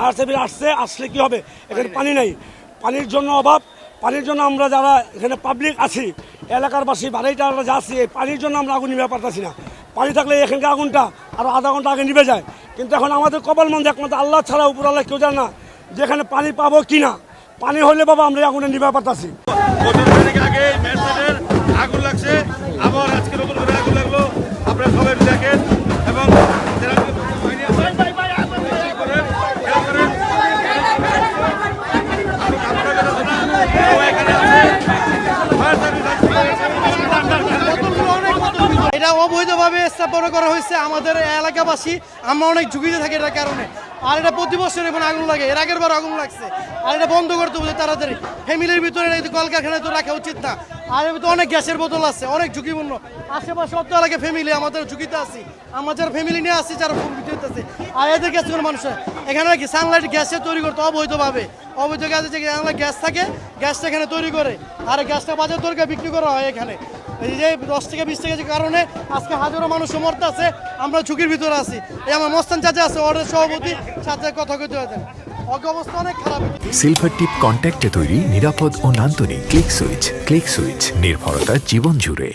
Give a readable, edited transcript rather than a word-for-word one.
Fire service আসলে কি হবে, এখানে পানি নেই, পানির জন্য অভাব। পানির জন্য আমরা যারা এখানে পাবলিক আছি, এলাকার বাসী বাড়িটা যা আছি, এই পানির জন্য আমরা আগুন নিভে পারতেছি না। পানি থাকলে এখানকার আগুনটা আরও আধা ঘন্টা আগে নিভে যায়, কিন্তু এখন আমাদের কপাল মন্দ, একমাত্র আল্লাহ ছাড়া উপর আল্লাহ কেউ জানে না যেখানে পানি পাবো কি না। পানি হলে বাবা আমরা এই আগুনে নিভে পারতেছি। আগে আগুন লাগছে, আবার আজকে নতুন করে আগুন লাগলো, আপনারা সবাই দেখেন। এবং এটা অবৈধভাবে স্থাপন করা হয়েছে। আমাদের এলাকাবাসী আমরা অনেক ঝুঁকিতে থাকি এটার কারণে। আর এটা প্রতি বছর এখন আগুন লাগে, এর আগের বার আগুন লাগছে। আর এটা বন্ধ করতে হবে তাড়াতাড়ি। ফ্যামিলির ভিতরে কলকারখানায় তো রাখা উচিত না। আর এর ভিতরে অনেক গ্যাসের বোতল আছে, অনেক ঝুঁকিপূর্ণ। আশেপাশে অত এলাকায় ফ্যামিলি, আমাদের ঝুঁকিতে আছি। আমরা যারা ফ্যামিলি নিয়ে আসছি, যারা ভিতরে আছে, আর এদের গ্যাস কোনো মানুষ এখানে কি সানলাইট গ্যাসে তৈরি করতে অবৈধভাবে। অবৈধ গ্যাসে যে গ্যাস থাকে, গ্যাসটা এখানে তৈরি করে, আর গ্যাসটা বাজার দরকে বিক্রি করা হয় এখানে। এই যে 10 থেকে 20 টাকা যে কারণে আজকে হাজারো মানুষ মরতে আছে, আমরা ঝুঁকির ভিতরে আছি। এই আমার মস্তান চাচা আছে, ওদের সভাপতি সাথে কথা কইতে হতেন, অবস্থা অনেক খারাপ। সিলভার টিপ কন্ট্যাক্টে তৈরি নিরাপদ ও নান্দনিক ক্লিক সুইচ। নির্ভরতা জীবন জুড়ে।